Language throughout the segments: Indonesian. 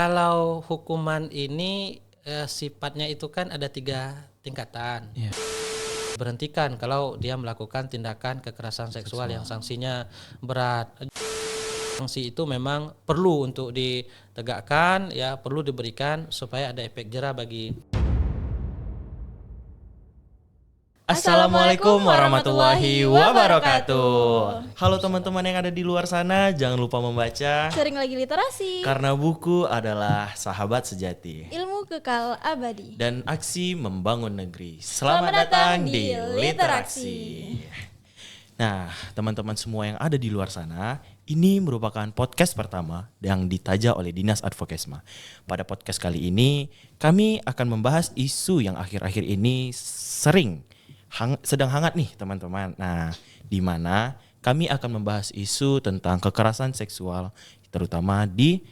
Kalau hukuman ini sifatnya itu kan ada 3 tingkatan. Iya. Berhentikan kalau dia melakukan tindakan kekerasan seksual yang sanksinya berat. Sanksi itu memang perlu untuk ditegakkan, ya perlu diberikan supaya ada efek jera bagi. Assalamualaikum warahmatullahi wabarakatuh. Halo teman-teman yang ada di luar sana, jangan lupa membaca Sering lagi literasi, karena buku adalah sahabat sejati ilmu kekal abadi. dan aksi membangun negeri. Selamat datang di Literaksi. Nah, teman-teman semua yang ada di luar sana, ini merupakan podcast pertama yang ditaja oleh Dinas Advokesma. Pada podcast kali ini, kami akan membahas isu yang akhir-akhir ini sedang hangat nih teman-teman. Nah, di mana kami akan membahas isu tentang kekerasan seksual, terutama di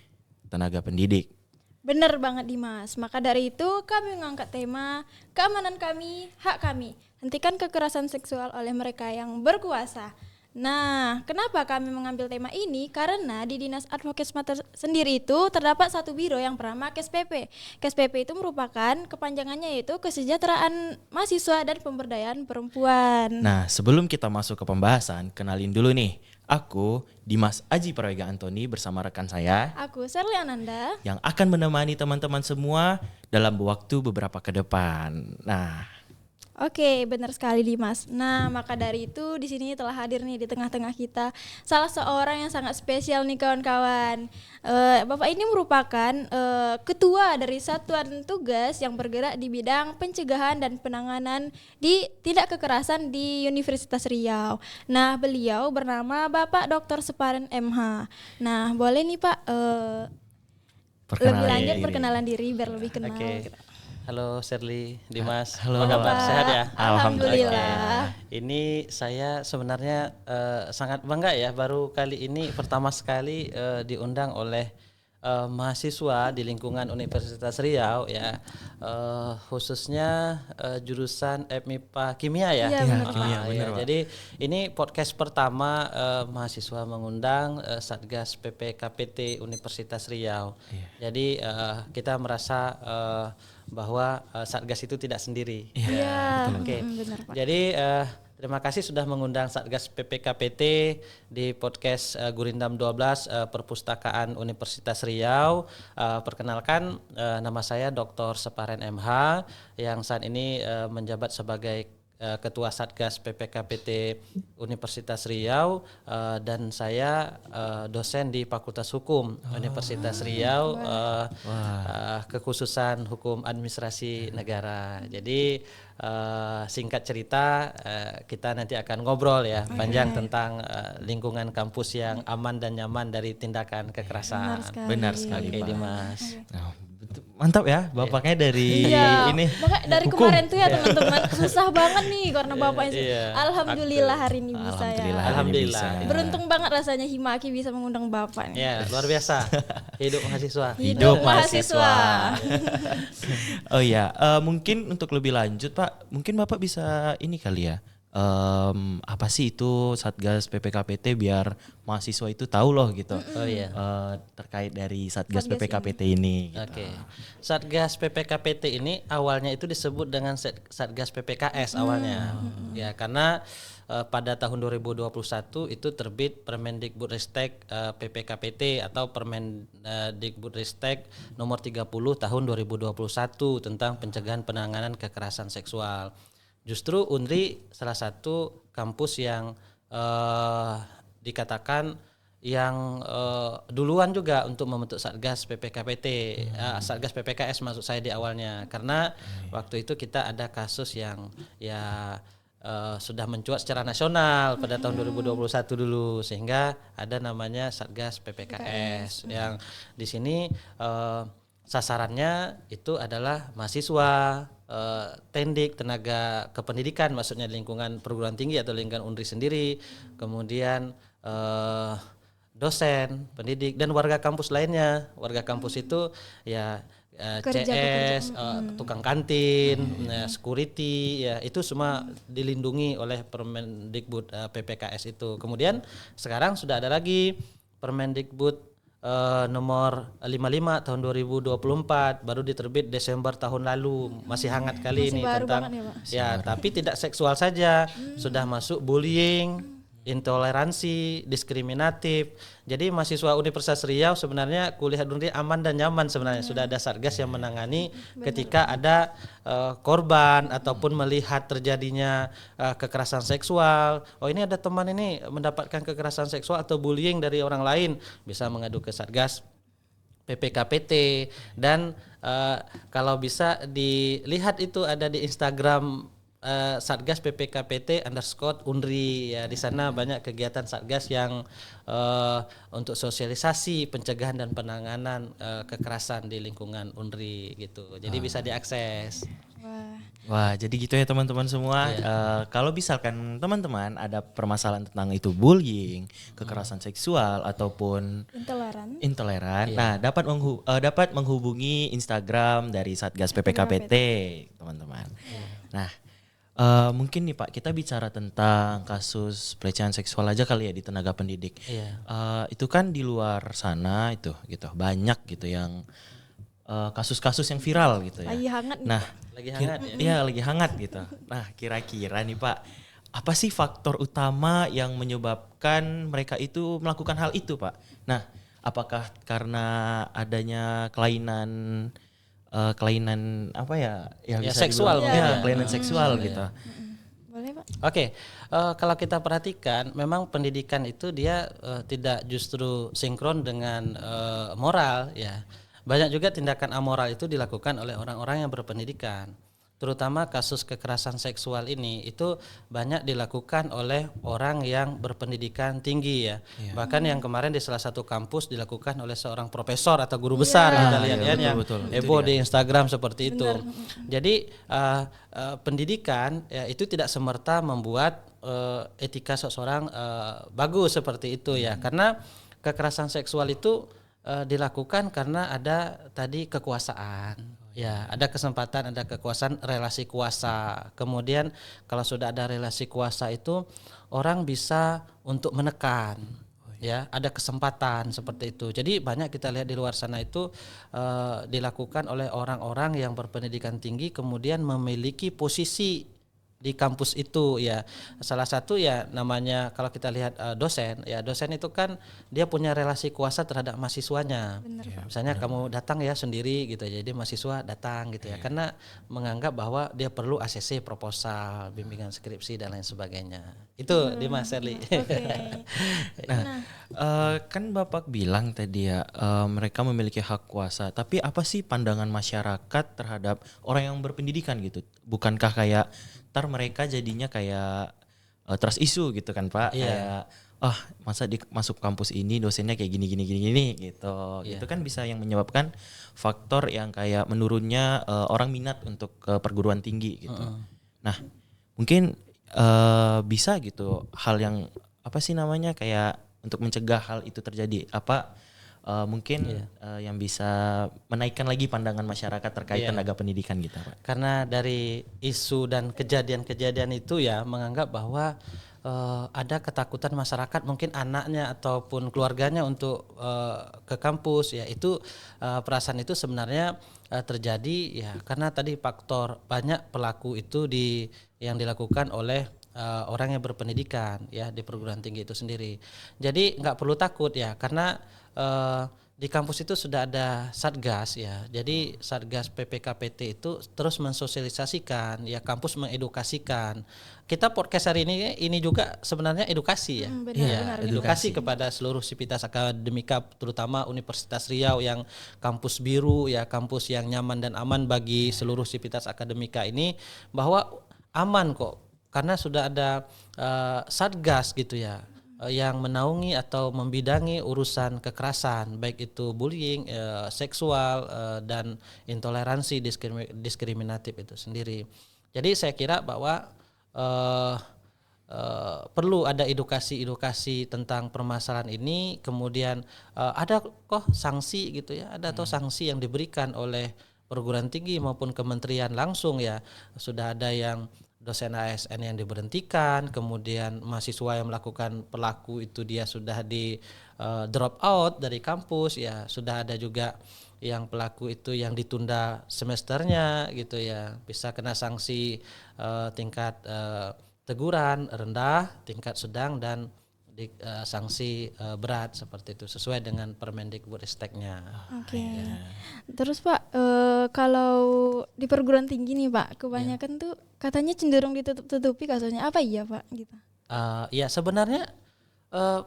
tenaga pendidik. Bener banget Dimas, maka dari itu kami mengangkat tema keamanan kami, hak kami. Hentikan kekerasan seksual oleh mereka yang berkuasa. Nah, kenapa kami mengambil tema ini? Karena di Dinas Advokesma sendiri itu terdapat satu biro yang bernama KSPP. KSPP itu merupakan kepanjangannya yaitu Kesejahteraan Mahasiswa dan Pemberdayaan Perempuan. Nah, sebelum kita masuk ke pembahasan, kenalin dulu nih. Aku, Dimas Aji Prawega Antoni bersama rekan saya Aku Serli Ananda. yang akan menemani teman-teman semua dalam waktu beberapa ke depan. Nah, Oke, benar sekali Dimas. Nah, maka dari itu di sini telah hadir nih di tengah-tengah kita salah seorang yang sangat spesial nih kawan-kawan. Bapak ini merupakan ketua dari satuan tugas yang bergerak di bidang pencegahan dan penanganan di tindak kekerasan di Universitas Riau. Nah, beliau bernama Bapak Dr. Separen MH. Nah, boleh nih Pak lebih lanjut diri. perkenalan diri biar lebih kenal. Oke. gitu. Halo Serli, Dimas. Halo. Apa kabar? Pak. Sehat ya? Alhamdulillah. Ini saya sebenarnya sangat bangga ya, baru kali ini pertama sekali diundang oleh mahasiswa di lingkungan Universitas Riau ya, khususnya jurusan FMIPA Kimia ya. Iya, benar, Kimia, Ya, benar, Pak. jadi ini podcast pertama mahasiswa mengundang Satgas PPKPT Universitas Riau. Jadi kita merasa bahwa Satgas itu tidak sendiri. Iya, Oke. benar Pak. Jadi terima kasih sudah mengundang Satgas PPKPT di podcast Gurindam 12 Perpustakaan Universitas Riau. Perkenalkan, nama saya Dr. Separen MH yang saat ini menjabat sebagai Ketua Satgas PPKPT Universitas Riau, dan saya dosen di Fakultas Hukum Universitas Riau, kekhususan Hukum Administrasi Negara. Jadi singkat cerita, kita nanti akan ngobrol ya panjang tentang lingkungan kampus yang aman dan nyaman dari tindakan kekerasan. Benar sekali, Oke, Pak. Dimas. Nah, mantap ya, bapaknya dari Iya, ini. makanya dari hukum. kemarin tuh ya teman-teman susah banget nih karena bapaknya. Iya. Alhamdulillah hari ini bisa Alhamdulillah, ya. hari ini Alhamdulillah. bisa. Beruntung banget rasanya Himaki bisa mengundang bapak nih. Ya, luar biasa. Hidup mahasiswa. Hidup mahasiswa. Oh iya, mungkin untuk lebih lanjut Pak, mungkin Bapak bisa ini kali ya. Apa sih itu Satgas PPKPT biar mahasiswa itu tahu loh gitu. Oh iya. Terkait dari Satgas Satgas PPKPT ini. Gitu. Oke, Satgas PPKPT ini awalnya itu disebut dengan Satgas PPKS awalnya, ya karena pada tahun 2021 itu terbit Permendikbudristek PPKPT atau Permendikbudristek nomor 30 tahun 2021 tentang pencegahan penanganan kekerasan seksual. Justru UNRI salah satu kampus yang dikatakan yang duluan juga untuk membentuk Satgas PPKPT, Satgas PPKS maksud saya di awalnya, karena waktu itu kita ada kasus yang ya sudah mencuat secara nasional pada tahun 2021 dulu, sehingga ada namanya Satgas PPKS yang di sini sasarannya itu adalah mahasiswa, tendik, tenaga kependidikan, maksudnya lingkungan perguruan tinggi atau lingkungan UNRI sendiri, kemudian dosen, pendidik, dan warga kampus lainnya. Warga kampus itu ya CS, tukang kantin, security, ya itu semua dilindungi oleh Permendikbud PPKS itu. Kemudian sekarang sudah ada lagi Permendikbud nomor 55 tahun 2024 baru diterbit Desember tahun lalu, masih hangat kali Masih ini baru tentang banget ya, Pak. ya, tapi tidak seksual saja, sudah masuk bullying, intoleransi, diskriminatif. Jadi mahasiswa Universitas Riau sebenarnya kuliah Unri aman dan nyaman sebenarnya. Sudah ada satgas yang menangani ketika ada korban ataupun melihat terjadinya kekerasan seksual. Oh, ini ada teman ini mendapatkan kekerasan seksual atau bullying dari orang lain, bisa mengadu ke satgas PPKPT. Dan kalau bisa dilihat itu ada di Instagram Satgas PPKPT_Unri ya. Di sana banyak kegiatan Satgas yang untuk sosialisasi pencegahan dan penanganan kekerasan di lingkungan Unri gitu. Jadi bisa diakses. Wah, jadi gitu ya teman-teman semua. Kalau misalkan teman-teman ada permasalahan tentang itu bullying, kekerasan seksual ataupun intoleran, nah dapat menghubungi Instagram dari Satgas PPKPT, teman-teman. Nah, mungkin nih Pak, kita bicara tentang kasus pelecehan seksual aja kali ya di tenaga pendidik. Itu kan di luar sana itu gitu banyak gitu yang kasus-kasus yang viral gitu ya. Lagi hangat nih, Nah, Lagi hangat ya. Iya, lagi hangat gitu. Nah, kira-kira nih Pak, apa sih faktor utama yang menyebabkan mereka itu melakukan hal itu, Pak? Nah, apakah karena adanya kelainan apa ya? Ya, Bisa seksual dibilang, mungkin ya, ya. kelainan seksual gitu. Boleh, Pak? Oke, kalau kita perhatikan, memang pendidikan itu dia tidak justru sinkron dengan moral ya. Banyak juga tindakan amoral itu dilakukan oleh orang-orang yang berpendidikan. Terutama kasus kekerasan seksual ini itu banyak dilakukan oleh orang yang berpendidikan tinggi ya. Bahkan yang kemarin di salah satu kampus dilakukan oleh seorang profesor atau guru besar kita lihat ya, yang betul. heboh di Instagram seperti itu. Jadi pendidikan ya, itu tidak semerta membuat etika seseorang bagus seperti itu ya. Karena kekerasan seksual itu dilakukan karena ada tadi kekuasaan. Ya, ada kesempatan, ada kekuasaan, relasi kuasa. Kemudian kalau sudah ada relasi kuasa itu orang bisa untuk menekan. Ya, ada kesempatan seperti itu. Jadi banyak kita lihat di luar sana itu dilakukan oleh orang-orang yang berpendidikan tinggi kemudian memiliki posisi di kampus itu ya. Salah satu ya namanya kalau kita lihat dosen ya, dosen itu kan dia punya relasi kuasa terhadap mahasiswanya. Misalnya kamu datang ya sendiri gitu, jadi mahasiswa datang gitu ya, karena menganggap bahwa dia perlu ACC, proposal, bimbingan skripsi dan lain sebagainya. Itu Dimas Serli. Nah, kan Bapak bilang tadi ya mereka memiliki hak kuasa, tapi apa sih pandangan masyarakat terhadap orang yang berpendidikan gitu? Bukankah kayak ntar mereka jadinya kayak trust issue gitu kan Pak? Kayak masa masuk kampus ini dosennya kayak gini gitu. Itu kan bisa yang menyebabkan faktor yang kayak menurunnya orang minat untuk ke perguruan tinggi gitu. Nah, mungkin bisa gitu hal yang apa sih namanya kayak untuk mencegah hal itu terjadi, apa mungkin yang bisa menaikkan lagi pandangan masyarakat terkait tenaga pendidikan gitu Pak? Karena dari isu dan kejadian-kejadian itu ya menganggap bahwa ada ketakutan masyarakat, mungkin anaknya ataupun keluarganya untuk ke kampus ya. Itu perasaan itu sebenarnya terjadi ya karena tadi faktor banyak pelaku itu yang dilakukan oleh orang yang berpendidikan ya di perguruan tinggi itu sendiri. Jadi nggak perlu takut ya, karena di kampus itu sudah ada satgas ya. Jadi satgas PPKPT itu terus mensosialisasikan ya, kampus mengedukasikan. Kita podcast hari ini juga sebenarnya edukasi ya. Benar. Edukasi kepada seluruh sivitas akademika, terutama Universitas Riau yang kampus biru ya, kampus yang nyaman dan aman bagi seluruh sivitas akademika ini, bahwa aman kok karena sudah ada satgas gitu ya, yang menaungi atau membidangi urusan kekerasan, baik itu bullying, seksual, dan intoleransi diskriminatif itu sendiri. Jadi saya kira bahwa perlu ada edukasi tentang permasalahan ini. Kemudian ada kok sanksi gitu ya, ada atau sanksi yang diberikan oleh perguruan tinggi maupun kementerian langsung ya. Sudah ada yang dosen ASN yang diberhentikan, kemudian mahasiswa yang melakukan pelaku itu dia sudah di drop out dari kampus, ya sudah ada juga yang pelaku itu yang ditunda semesternya gitu ya, bisa kena sanksi tingkat teguran rendah, tingkat sedang, dan sanksi berat seperti itu sesuai dengan Permendikbudristeknya. Oke. Terus Pak, kalau di perguruan tinggi nih Pak, kebanyakan tuh katanya cenderung ditutup-tutupi kasusnya, apa iya Pak gitu? Ya sebenarnya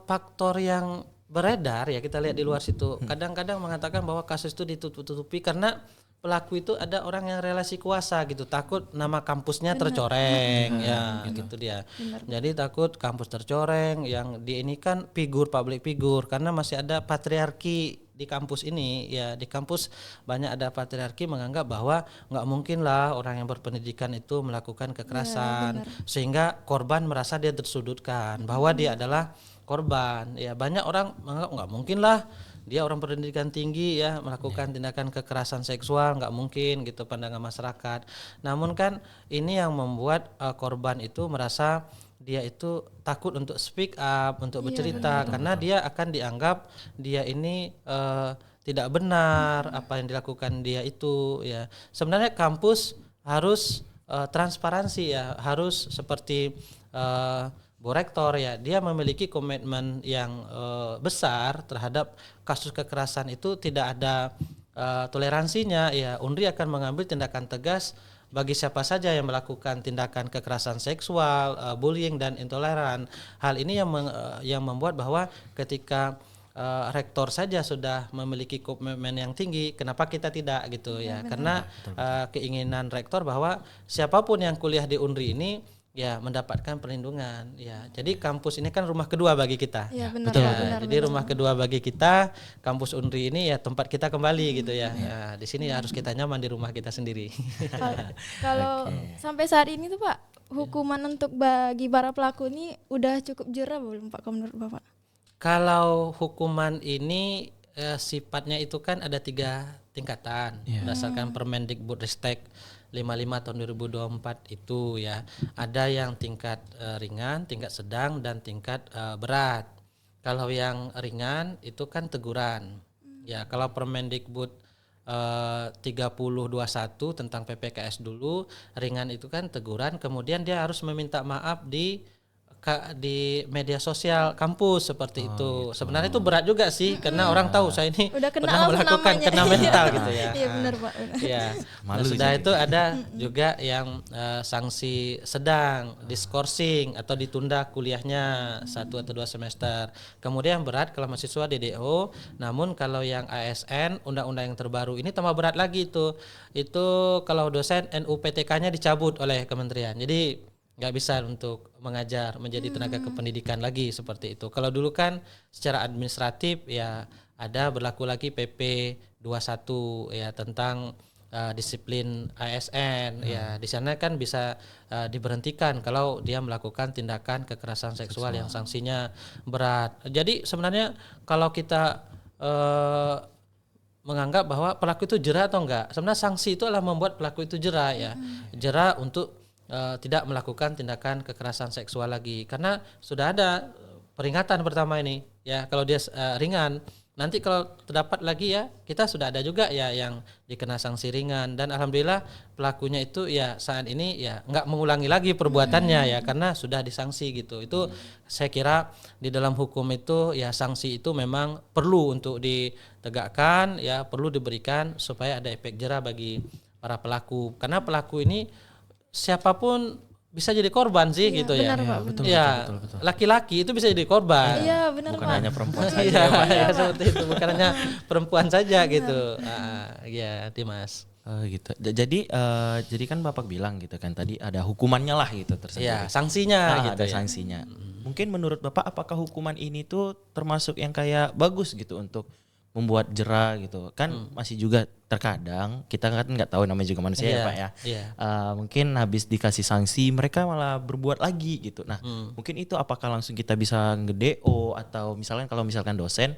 faktor yang beredar ya kita lihat di luar situ, kadang-kadang mengatakan bahwa kasus itu ditutup-tutupi karena pelaku itu ada orang yang relasi kuasa gitu, takut nama kampusnya tercoreng ya gitu dia. Jadi takut kampus tercoreng, yang di ini kan public figure, karena masih ada patriarki di kampus ini ya. Di kampus banyak ada patriarki menganggap bahwa nggak mungkin lah orang yang berpendidikan itu melakukan kekerasan, sehingga korban merasa dia tersudutkan bahwa dia adalah korban. Ya banyak orang menganggap nggak mungkin lah dia orang pendidikan tinggi ya melakukan tindakan kekerasan seksual, nggak mungkin gitu pandangan masyarakat. Namun kan ini yang membuat korban itu merasa dia itu takut untuk speak up, untuk bercerita, karena dia akan dianggap dia ini tidak benar apa yang dilakukan dia itu ya. Sebenarnya kampus harus transparansi ya, harus seperti Bu Rektor ya, dia memiliki komitmen yang besar terhadap kasus kekerasan itu, tidak ada toleransinya ya. Unri akan mengambil tindakan tegas bagi siapa saja yang melakukan tindakan kekerasan seksual, bullying dan intoleran. Hal ini yang membuat bahwa ketika rektor saja sudah memiliki komitmen yang tinggi, kenapa kita tidak gitu ya? Karena keinginan rektor bahwa siapapun yang kuliah di Unri ini ya mendapatkan perlindungan ya. Jadi kampus ini kan rumah kedua bagi kita. Ya, benar, Ya, benar, jadi benar. rumah kedua bagi kita, kampus Unri ini ya tempat kita kembali gitu ya. Ya, di sini harus kita nyaman di rumah kita sendiri. Kalau sampai saat ini tuh Pak, hukuman untuk bagi para pelaku ini udah cukup jera belum Pak kalau menurut Bapak? Kalau hukuman ini sifatnya itu kan ada 3 tingkatan berdasarkan Permendikbudristek 55 tahun 2024 itu ya. Ada yang tingkat ringan, tingkat sedang, dan tingkat berat. Kalau yang ringan itu kan teguran. Ya, kalau Permendikbud 3021 tentang PPKS dulu, ringan itu kan teguran, kemudian dia harus meminta maaf di media sosial kampus seperti itu. Sebenarnya itu berat juga sih, karena orang tahu saya ini Udah kena pernah langsung melakukan namanya. kena mental gitu ya. Iya benar Pak. Ya. Malu Sudah jadi. itu ada juga yang sanksi sedang, diskorsing atau ditunda kuliahnya 1 atau 2 semester. Kemudian berat kalau mahasiswa DDO, namun kalau yang ASN undang-undang yang terbaru ini tambah berat lagi itu. Itu kalau dosen NUPTK-nya dicabut oleh kementerian. Jadi nggak bisa untuk mengajar menjadi tenaga kependidikan lagi seperti itu. Kalau dulu kan secara administratif ya ada berlaku lagi PP 21 ya tentang disiplin ASN ya. Di sana kan bisa diberhentikan kalau dia melakukan tindakan kekerasan seksual yang sanksinya berat. Jadi sebenarnya kalau kita menganggap bahwa pelaku itu jera atau enggak, sebenarnya sanksi itu adalah membuat pelaku itu jera ya. Jera untuk tidak melakukan tindakan kekerasan seksual lagi, karena sudah ada peringatan pertama ini ya. Kalau dia ringan, nanti kalau terdapat lagi ya kita sudah ada juga ya yang dikena sanksi ringan, dan alhamdulillah pelakunya itu ya saat ini ya nggak mengulangi lagi perbuatannya ya karena sudah disanksi gitu. Itu saya kira di dalam hukum itu ya sanksi itu memang perlu untuk ditegakkan ya, perlu diberikan supaya ada efek jera bagi para pelaku, karena pelaku ini siapapun bisa jadi korban sih gitu ya. benar, Pak, betul, Ya, betul. laki-laki itu bisa jadi korban. Iya benar Bukan Pak. hanya perempuan saja. Iya, ya, seperti itu, bukan hanya perempuan saja gitu. Ya, Dimas. Gitu. Jadi kan Bapak bilang gitu kan tadi ada hukumannya lah gitu tersendiri. Ya, sanksinya gitu ada ya. sanksinya. Mungkin menurut Bapak apakah hukuman ini tuh termasuk yang kayak bagus gitu untuk membuat jera gitu kan? Masih juga terkadang kita kan nggak tahu, namanya juga manusia ya Iya, Pak ya. iya. Mungkin habis dikasih sanksi mereka malah berbuat lagi gitu. Nah mungkin itu apakah langsung kita bisa nge-DO atau misalkan kalau misalkan dosen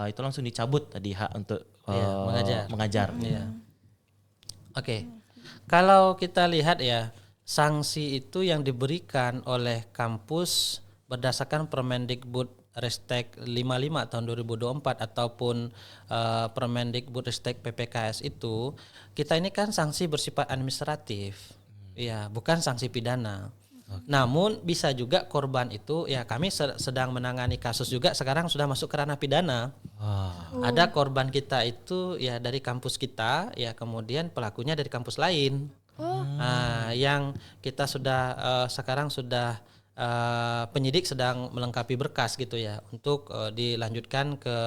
itu langsung dicabut tadi hak untuk Iya, mengajar. mengajar. Iya. Oke. Kalau kita lihat ya, sanksi itu yang diberikan oleh kampus berdasarkan Permendikbudristek 55 tahun 2024 ataupun Permendikbudristek PPKS itu, kita ini kan sanksi bersifat administratif. Ya, bukan sanksi pidana. Namun bisa juga korban itu, ya kami sedang menangani kasus juga sekarang sudah masuk ke ranah pidana. Ada korban kita itu ya dari kampus kita, ya kemudian pelakunya dari kampus lain. Yang kita sudah sekarang sudah penyidik sedang melengkapi berkas gitu ya untuk dilanjutkan ke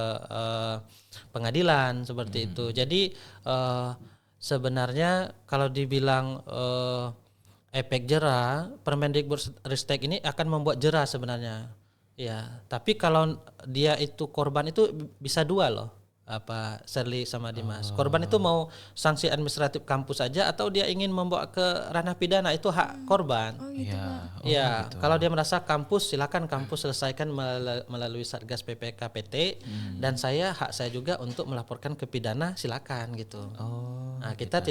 pengadilan seperti itu. Jadi sebenarnya kalau dibilang efek jera, Permendikbudristek ini akan membuat jera sebenarnya. Ya, tapi kalau dia itu korban itu bisa dua loh. Apa Shirley sama Dimas. Korban itu mau sanksi administratif kampus saja atau dia ingin membawa ke ranah pidana, itu hak korban. Ya, kalau dia merasa kampus, silakan kampus selesaikan melalui Satgas PPKPT dan hak saya juga untuk melaporkan ke pidana, silakan gitu. Nah, kita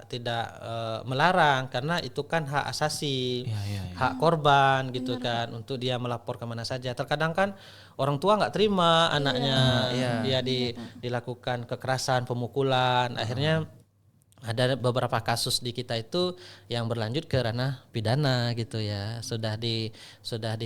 tidak melarang karena itu kan hak asasi, hak korban gitu kan untuk dia melapor kemana saja. Terkadang kan orang tua nggak terima anaknya dilakukan kekerasan, pemukulan, akhirnya ada beberapa kasus di kita itu yang berlanjut ke ranah pidana gitu ya, sudah di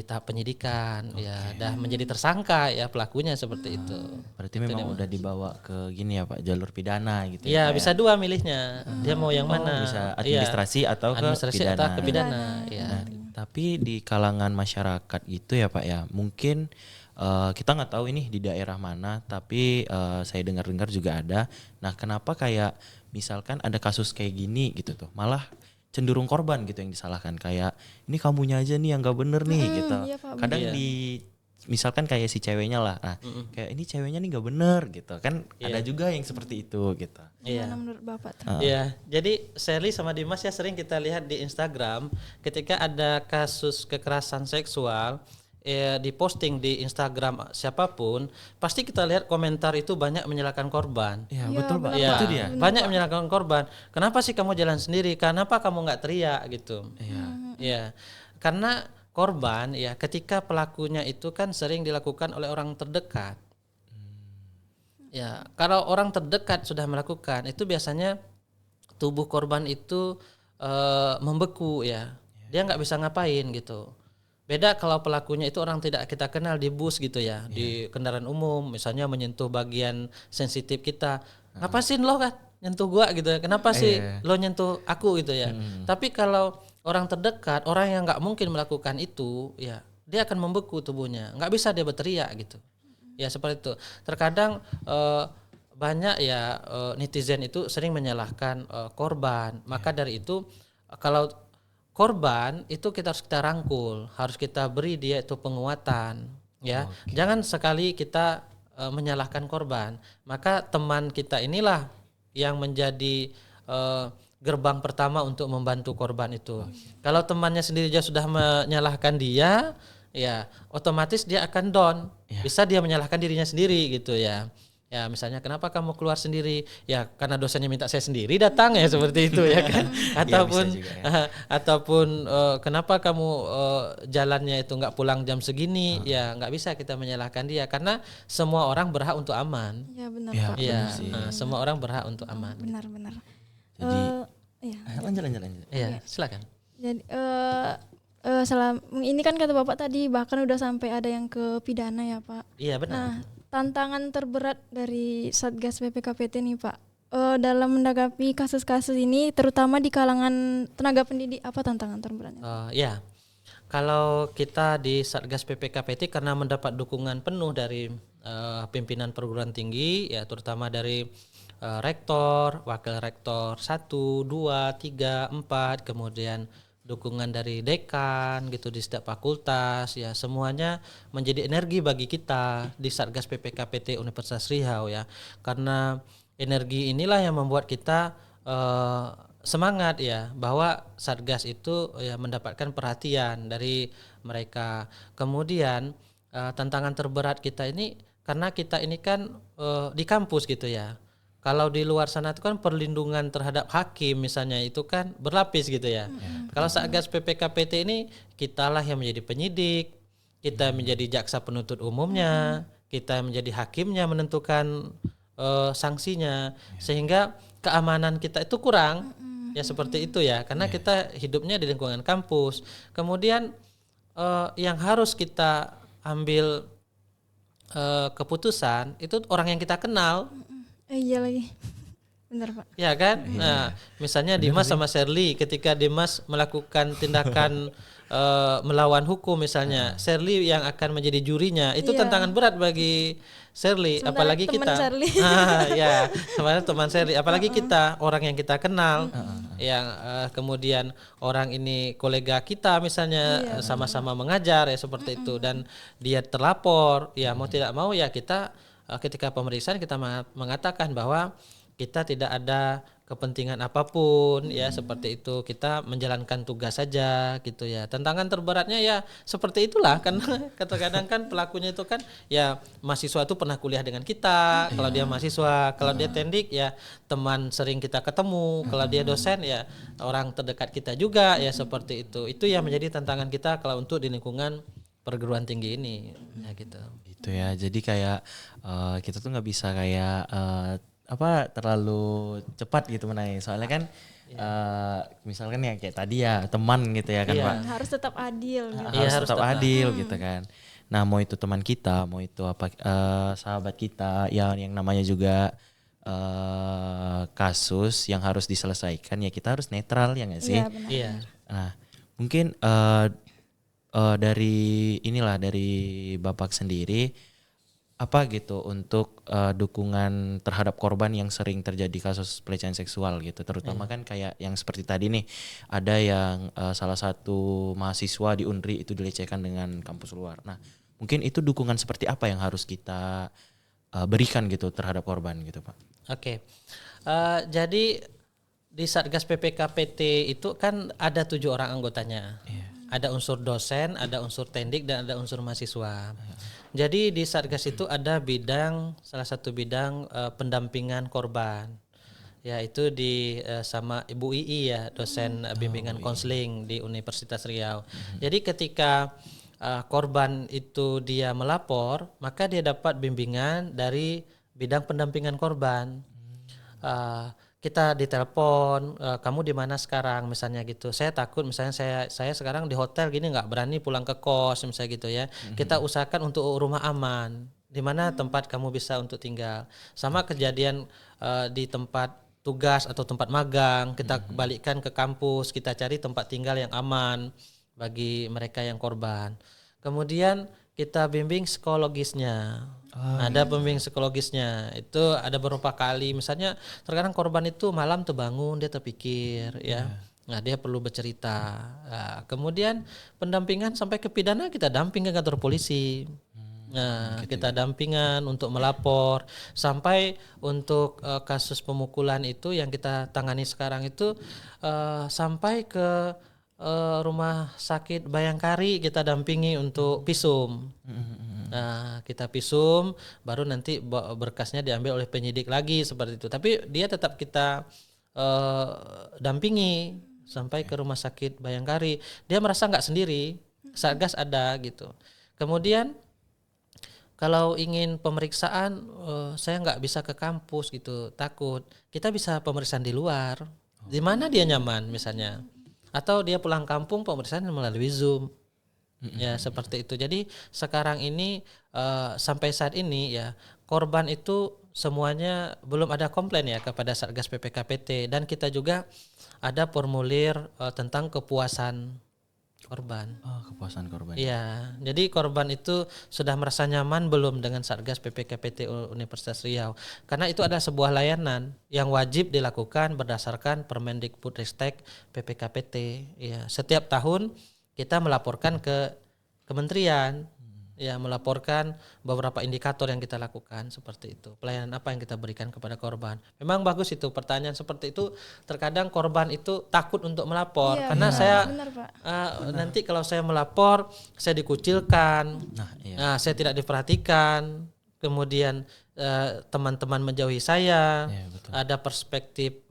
tahap penyidikan, ya udah menjadi tersangka ya pelakunya seperti itu. Berarti memang udah dibawa ke gini ya Pak, jalur pidana gitu ya. Bisa dua milihnya, dia mau yang mana, bisa administrasi atau ke pidana. Nah, tapi di kalangan masyarakat gitu ya Pak ya, mungkin kita nggak tahu ini di daerah mana, tapi saya dengar-dengar juga ada. Nah, kenapa kayak misalkan ada kasus kayak gini gitu tuh, malah cenderung korban gitu yang disalahkan, kayak ini kamunya aja nih yang nggak bener nih gitu. Iya, Pak, Kadang misalkan kayak si ceweknya lah, kayak ini ceweknya nih nggak bener gitu kan, ada juga yang seperti itu gitu. Gimana menurut Bapak tuh? Iya, jadi Shirley sama Dimas ya sering kita lihat di Instagram ketika ada kasus kekerasan seksual diposting di Instagram siapapun, pasti kita lihat komentar itu banyak menyalahkan korban. Iya betul Pak, Ya, itu dia. banyak menyalahkan korban. Kenapa sih kamu jalan sendiri? Kenapa kamu nggak teriak gitu? Ya, karena korban ya ketika pelakunya itu kan sering dilakukan oleh orang terdekat. Ya, kalau orang terdekat sudah melakukan itu biasanya tubuh korban itu membeku ya. Dia nggak bisa ngapain gitu. Beda kalau pelakunya itu orang tidak kita kenal di bus gitu ya, di kendaraan umum misalnya menyentuh bagian sensitif kita. Ngapain lo kan nyentuh gua gitu ya? Kenapa sih lo nyentuh aku gitu ya? Tapi kalau orang terdekat, orang yang nggak mungkin melakukan itu, ya dia akan membeku tubuhnya, nggak bisa dia berteriak gitu. Ya seperti itu. Terkadang banyak ya netizen itu sering menyalahkan korban. Maka dari itu kalau korban itu kita rangkul, harus kita beri dia itu penguatan, ya. Jangan sekali kita menyalahkan korban. Maka teman kita inilah yang menjadi gerbang pertama untuk membantu korban itu. Kalau temannya sendiri aja sudah menyalahkan dia, ya otomatis dia akan down. Bisa dia menyalahkan dirinya sendiri gitu ya. Ya misalnya kenapa kamu keluar sendiri? Ya karena dosennya minta saya sendiri datang ya seperti itu ya kan. Ataupun kenapa kamu jalannya itu nggak pulang jam segini? Ya nggak bisa kita menyalahkan dia karena semua orang berhak untuk aman. Ya benar Ya, Pak. Ya semua orang berhak untuk aman. Benar. Jadi Iya. lanjut. Iya silakan. Jadi ini kan kata Bapak tadi bahkan udah sampai ada yang ke pidana ya Pak. Iya benar. Nah, tantangan terberat dari Satgas PPKPT nih Pak, dalam menanggapi kasus-kasus ini terutama di kalangan tenaga pendidik, apa tantangan terberatnya? Ya, kalau kita di Satgas PPKPT karena mendapat dukungan penuh dari pimpinan perguruan tinggi, ya terutama dari rektor, wakil rektor 1, 2, 3, 4, kemudian dukungan dari dekan gitu di setiap fakultas, ya semuanya menjadi energi bagi kita di Satgas PPKPT Universitas Riau ya, karena energi inilah yang membuat kita semangat ya bahwa Satgas itu ya mendapatkan perhatian dari mereka. Kemudian tantangan terberat kita ini karena kita ini kan di kampus gitu ya. kalau di luar sana itu kan perlindungan terhadap hakim misalnya itu kan berlapis gitu ya. Kalau Satgas PPKPT ini kitalah yang menjadi penyidik, kita menjadi jaksa penuntut umumnya, kita menjadi hakimnya menentukan sanksinya, sehingga keamanan kita itu kurang. Ya seperti itu ya, karena kita hidupnya di lingkungan kampus. Kemudian yang harus kita ambil keputusan itu orang yang kita kenal. Iya lagi. Bener Pak. Ya kan? Nah, misalnya Dimas sama Shirley, ketika Dimas melakukan tindakan melawan hukum misalnya, Shirley yang akan menjadi jurinya, itu tantangan berat bagi Shirley, Sementara apalagi teman kita. Shirley. Ya, sebenarnya teman Shirley, apalagi kita orang yang kita kenal, yang kemudian orang ini kolega kita misalnya, sama-sama mengajar ya seperti itu, dan dia terlapor, ya mau tidak mau ya kita ketika pemeriksaan kita mengatakan bahwa kita tidak ada kepentingan apapun ya seperti itu, kita menjalankan tugas saja gitu ya. Tantangan terberatnya ya seperti itulah, karena kadang-kadang kan pelakunya itu kan ya mahasiswa itu pernah kuliah dengan kita, kalau dia mahasiswa, kalau dia tendik ya teman sering kita ketemu, kalau dia dosen ya orang terdekat kita juga ya seperti itu. Itu yang menjadi tantangan kita kalau untuk di lingkungan perguruan tinggi ini ya gitu. Itu ya, jadi kayak kita tuh nggak bisa kayak terlalu cepat gitu menangis, soalnya kan misalkan ya kayak tadi ya teman gitu ya kan Pak, Harus tetap adil gitu. harus tetap adil gitu kan. Nah mau itu teman kita, mau itu sahabat kita yang namanya juga kasus yang harus diselesaikan, ya kita harus netral ya nggak sih? Iya benar. Iya. Nah mungkin dari Bapak sendiri apa gitu untuk dukungan terhadap korban yang sering terjadi kasus pelecehan seksual gitu, terutama kan kayak yang seperti tadi nih, ada yang salah satu mahasiswa di Unri itu dilecehkan dengan kampus luar. Nah mungkin itu dukungan seperti apa yang harus kita berikan gitu terhadap korban gitu Pak? Oke. Jadi di Satgas PPKPT itu kan ada 7 orang anggotanya. Ada unsur dosen, ada unsur tendik, dan ada unsur mahasiswa. Jadi di Satgas itu ada salah satu bidang pendampingan korban. Ya itu sama Ibu Ii ya, dosen bimbingan konseling di Universitas Riau. Jadi ketika korban itu dia melapor, maka dia dapat bimbingan dari bidang pendampingan korban. Kita ditelepon, kamu di mana sekarang misalnya gitu. Saya takut misalnya saya sekarang di hotel gini, nggak berani pulang ke kos misalnya gitu ya. Kita usahakan untuk rumah aman, di mana tempat kamu bisa untuk tinggal. Sama kejadian di tempat tugas atau tempat magang, kita balikkan ke kampus, kita cari tempat tinggal yang aman bagi mereka yang korban. Kemudian kita bimbing psikologisnya. Ada pembimbing psikologisnya, itu ada beberapa kali. Misalnya terkadang korban itu malam terbangun, dia terpikir ya. Nah dia perlu bercerita. Nah, kemudian pendampingan sampai ke pidana, kita damping ke kantor polisi. Nah kita dampingan untuk melapor, sampai untuk kasus pemukulan itu yang kita tangani sekarang itu sampai ke rumah sakit Bayangkari, kita dampingi untuk visum. Nah kita visum, baru nanti berkasnya diambil oleh penyidik lagi seperti itu. Tapi dia tetap kita dampingi sampai ke rumah sakit Bayangkari. Dia merasa nggak sendiri, Satgas ada gitu. Kemudian kalau ingin pemeriksaan, saya nggak bisa ke kampus gitu, takut. Kita bisa pemeriksaan di luar, di mana dia nyaman misalnya. Atau dia pulang kampung, pemeriksaan melalui Zoom. Ya seperti itu. Jadi sekarang ini sampai saat ini ya korban itu semuanya belum ada komplain ya kepada Satgas PPKPT, dan kita juga ada formulir tentang kepuasan korban. Kepuasan korban. Iya, jadi korban itu sudah merasa nyaman belum dengan Satgas PPKPT Universitas Riau? Karena itu adalah sebuah layanan yang wajib dilakukan berdasarkan Permendikbudristek PPKPT. Ya, setiap tahun kita melaporkan ke kementerian, ya melaporkan beberapa indikator yang kita lakukan seperti itu. Pelayanan apa yang kita berikan kepada korban. Memang bagus itu pertanyaan seperti itu. Terkadang korban itu takut untuk melapor, karena saya benar, Pak. nanti kalau saya melapor saya dikucilkan, Nah, iya. saya tidak diperhatikan. kemudian teman-teman menjauhi saya, Ya, betul. ada perspektif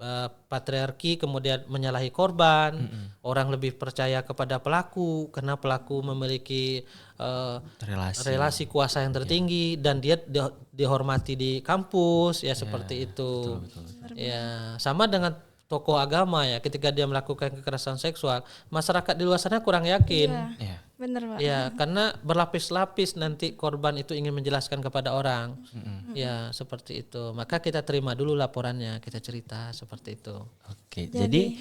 patriarki, kemudian menyalahi korban, orang lebih percaya kepada pelaku karena pelaku memiliki relasi kuasa yang tertinggi dan dia dihormati di kampus ya seperti itu. Ya, sama dengan tokoh agama ya, ketika dia melakukan kekerasan seksual, masyarakat di luar sana kurang yakin. Iya. Ya. Bener Pak. Ya, karena berlapis-lapis nanti korban itu ingin menjelaskan kepada orang. Ya, seperti itu. Maka kita terima dulu laporannya, kita cerita seperti itu. Oke, jadi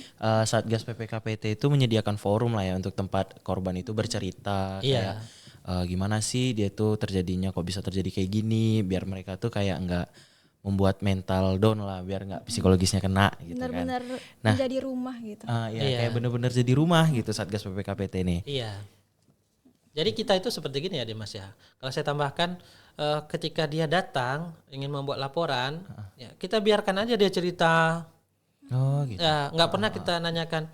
Satgas PPKPT itu menyediakan forum lah ya untuk tempat korban itu bercerita kayak gimana sih dia tuh terjadinya, kok bisa terjadi kayak gini, biar mereka tuh kayak enggak membuat mental down lah, biar nggak psikologisnya kena gitu Benar-benar kan. menjadi rumah gitu. Kayak bener-bener jadi rumah gitu Satgas PPKPT nih. Iya. Jadi kita itu seperti gini ya Dimas ya. Kalau saya tambahkan ketika dia datang ingin membuat laporan, ya kita biarkan aja dia cerita. Oh gitu. Ya, nggak pernah kita nanyakan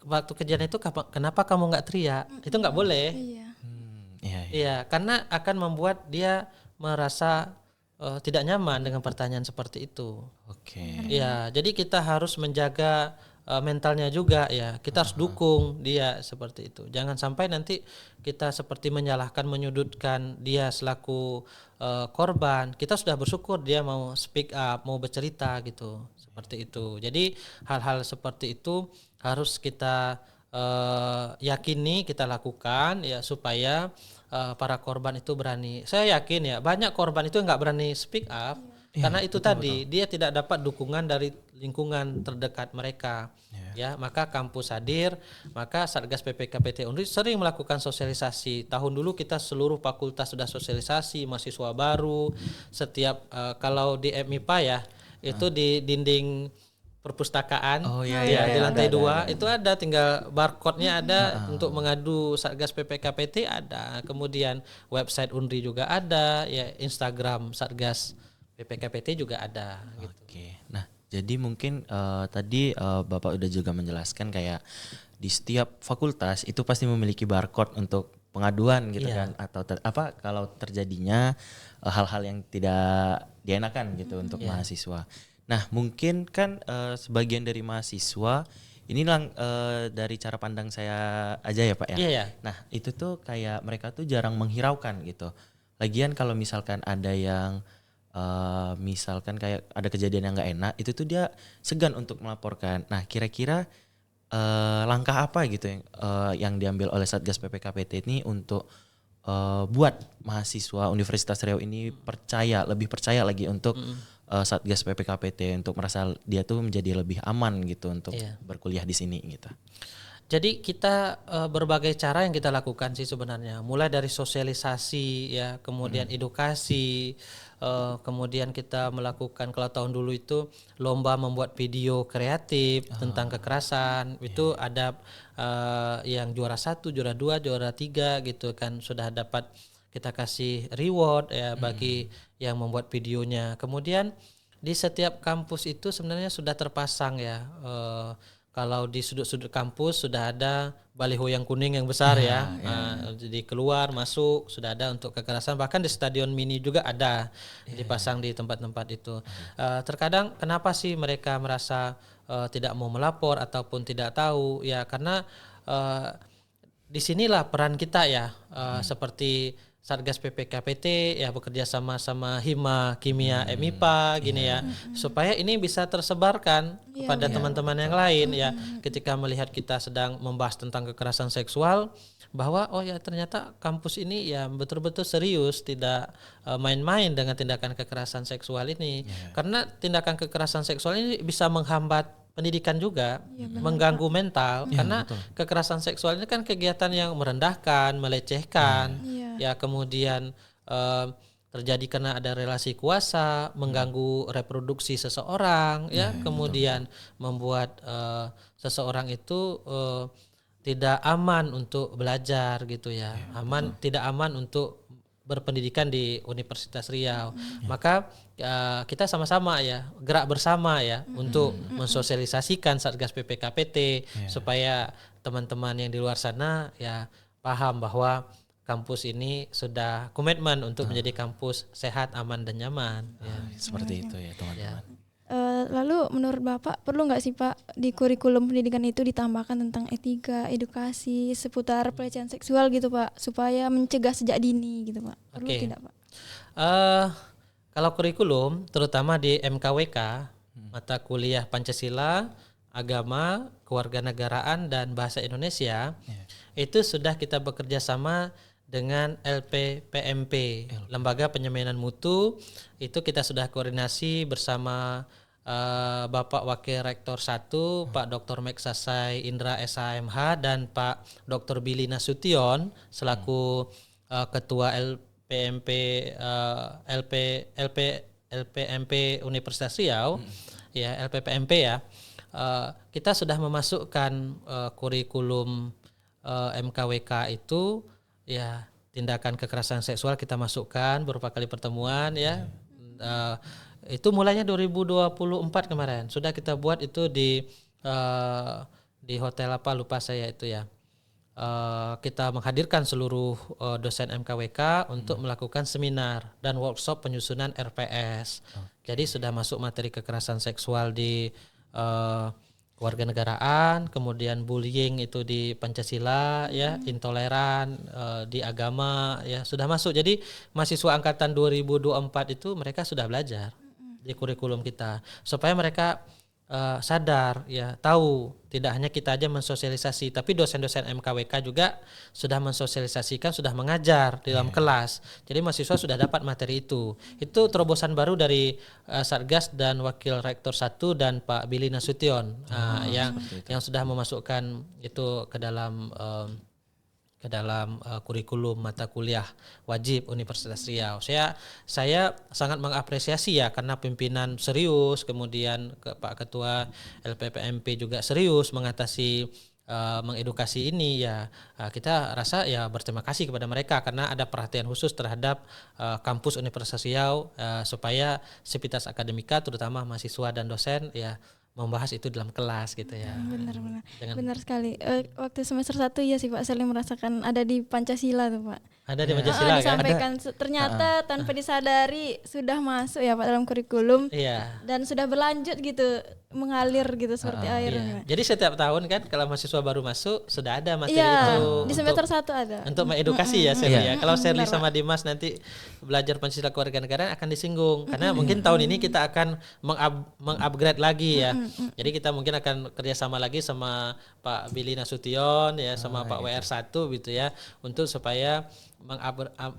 waktu kejadian itu kenapa kamu nggak teriak? Itu nggak boleh. Iya. Iya. Iya, karena akan membuat dia merasa tidak nyaman dengan pertanyaan seperti itu. Oke. Ya, jadi kita harus menjaga mentalnya juga ya. Kita harus dukung dia seperti itu. Jangan sampai nanti kita seperti menyalahkan, menyudutkan dia selaku korban. Kita sudah bersyukur dia mau speak up, mau bercerita gitu. Seperti itu. Jadi hal-hal seperti itu harus kita yakini, kita lakukan ya supaya para korban itu berani. Saya yakin ya banyak korban itu nggak berani speak up karena itu tadi dia tidak dapat dukungan dari lingkungan terdekat mereka. Ya, maka kampus hadir, maka Satgas PPKPT Unri sering melakukan sosialisasi. Tahun dulu kita seluruh fakultas sudah sosialisasi, mahasiswa baru. Setiap kalau di MIPA ya itu di dinding perpustakaan di lantai 2 itu ada, tinggal barcode-nya ada untuk mengadu Satgas PPKPT ada, kemudian website Unri juga ada, ya Instagram Satgas PPKPT juga ada gitu. Oke. Nah, jadi mungkin tadi Bapak udah juga menjelaskan kayak di setiap fakultas itu pasti memiliki barcode untuk pengaduan gitu kan, atau kalau terjadinya hal-hal yang tidak dienakan gitu untuk mahasiswa. Nah, mungkin kan sebagian dari mahasiswa ini dari cara pandang saya aja ya Pak ya. Iya. Nah, itu tuh kayak mereka tuh jarang menghiraukan gitu. Lagian kalau misalkan ada yang misalkan kayak ada kejadian yang nggak enak, itu tuh dia segan untuk melaporkan. Nah, kira-kira langkah apa gitu yang diambil oleh Satgas PPKPT ini untuk buat mahasiswa Universitas Riau ini lebih percaya lagi untuk Satgas PPKPT, untuk merasa dia tuh menjadi lebih aman gitu untuk berkuliah di sini gitu. Jadi kita berbagai cara yang kita lakukan sih sebenarnya, mulai dari sosialisasi ya, kemudian edukasi, kemudian kita melakukan, kalau tahun dulu itu lomba membuat video kreatif tentang kekerasan. Itu ada yang juara 1, juara 2, juara 3 gitu kan, sudah dapat kita kasih reward ya bagi yang membuat videonya. Kemudian di setiap kampus itu sebenarnya sudah terpasang ya, kalau di sudut-sudut kampus sudah ada baliho yang kuning yang besar jadi keluar masuk sudah ada untuk kekerasan, bahkan di stadion mini juga ada dipasang di tempat-tempat itu. Terkadang kenapa sih mereka merasa tidak mau melapor ataupun tidak tahu ya, karena disinilah peran kita ya, seperti Satgas PPKPT ya bekerja sama Hima Kimia MIPA gini ya, supaya ini bisa tersebarkan kepada teman-teman yang lain ya, ketika melihat kita sedang membahas tentang kekerasan seksual, bahwa oh ya ternyata kampus ini ya betul-betul serius, tidak main-main dengan tindakan kekerasan seksual ini. Karena tindakan kekerasan seksual ini bisa menghambat pendidikan juga, mengganggu mental, karena kekerasan seksual ini kan kegiatan yang merendahkan, melecehkan, ya kemudian terjadi karena ada relasi kuasa, mengganggu reproduksi seseorang, ya kemudian membuat seseorang itu tidak aman untuk belajar gitu ya, tidak aman untuk berpendidikan di Universitas Riau. Maka kita sama-sama ya gerak bersama ya untuk mensosialisasikan Satgas PPKPT supaya teman-teman yang di luar sana ya paham bahwa kampus ini sudah komitmen untuk menjadi kampus sehat, aman dan nyaman. Ya. Seperti itu ya teman-teman. Lalu menurut Bapak perlu nggak sih Pak di kurikulum pendidikan itu ditambahkan tentang etika, edukasi seputar pelecehan seksual gitu Pak, supaya mencegah sejak dini gitu Pak? Perlu tidak Pak? Kalau kurikulum terutama di MKWK, mata kuliah Pancasila, agama, kewarganegaraan dan bahasa Indonesia, itu sudah kita bekerja sama dengan LPPMP, Lembaga Penyeminan Mutu. Itu kita sudah koordinasi bersama Bapak Wakil Rektor 1, Pak Dr. Meksasai Indra SHMH dan Pak Dr. Billy Nasution selaku Ketua LPMP LPMP Universitas Riau, ya LPPMP ya. Kita sudah memasukkan kurikulum MKWK itu ya tindakan kekerasan seksual kita masukkan beberapa kali pertemuan ya. Itu mulainya 2024 kemarin sudah kita buat itu di hotel apa lupa saya itu ya. Kita menghadirkan seluruh dosen MKWK untuk melakukan seminar dan workshop penyusunan RPS. Jadi sudah masuk materi kekerasan seksual di kewarganegaraan, kemudian bullying itu di Pancasila ya, intoleran di agama ya sudah masuk. Jadi mahasiswa angkatan 2024 itu mereka sudah belajar di kurikulum kita supaya mereka sadar ya, tahu tidak hanya kita aja mensosialisasi tapi dosen-dosen MKWK juga sudah mensosialisasikan, sudah mengajar di dalam kelas. Jadi mahasiswa sudah dapat materi itu. Itu terobosan baru dari Satgas dan Wakil Rektor 1 dan Pak Billy Nasution yang sudah memasukkan itu ke dalam kurikulum mata kuliah wajib Universitas Riau. Saya sangat mengapresiasi ya karena pimpinan serius, kemudian Pak Ketua LPPMP juga serius mengatasi mengedukasi ini ya. Kita rasa ya berterima kasih kepada mereka karena ada perhatian khusus terhadap kampus Universitas Riau supaya sivitas akademika terutama mahasiswa dan dosen ya membahas itu dalam kelas gitu ya. Benar sekali. Waktu semester 1 ya sih Pak, sering merasakan ada di Pancasila tuh Pak. Ada di Pancasila kan? Disampaikan ternyata tanpa disadari sudah masuk ya Pak dalam kurikulum. Iya. Dan sudah berlanjut gitu, mengalir gitu seperti air. Iya. Jadi setiap tahun kan kalau mahasiswa baru masuk sudah ada materi Iya, itu di semester 1 ada. untuk mengedukasi ya Sherly ya. Kalau Sherly sama Dimas nanti belajar Pancasila kewarganegaraan akan disinggung karena mungkin tahun ini kita akan mengupgrade lagi ya. Jadi kita mungkin akan kerjasama lagi sama Pak Billy Nasution ya sama Pak WR1 gitu ya untuk supaya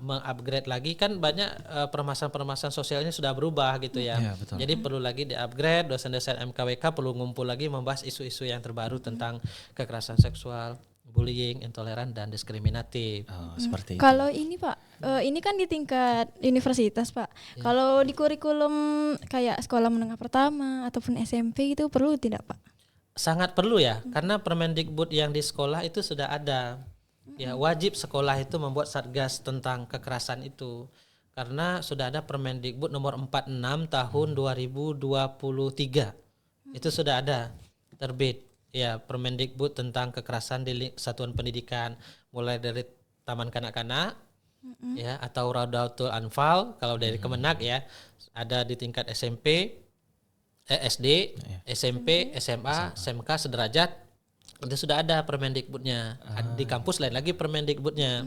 mengupgrade lagi kan banyak permasalahan-permasalahan sosialnya sudah berubah gitu ya. Jadi perlu lagi di-upgrade, dosen-dosen MKWK perlu ngumpul lagi membahas isu-isu yang terbaru tentang kekerasan seksual, bullying, intoleran dan diskriminatif. Seperti itu. Kalau ini Pak, ini kan di tingkat universitas Pak. Kalau di kurikulum kayak sekolah menengah pertama ataupun SMP itu perlu tidak Pak? Sangat perlu ya, karena Permendikbud yang di sekolah itu sudah ada. Ya, wajib sekolah itu membuat satgas tentang kekerasan itu. Karena sudah ada Permendikbud nomor 46 tahun 2023. Itu sudah ada terbit. Ya, Permendikbud tentang kekerasan di satuan pendidikan mulai dari taman kanak-kanak ya atau Raudatul Anfal kalau dari Kemenak ya, ada di tingkat SMP, SD, SMP, SMA, SMK sederajat. Itu sudah ada Permendikbudnya. Di kampus lain lagi Permendikbudnya.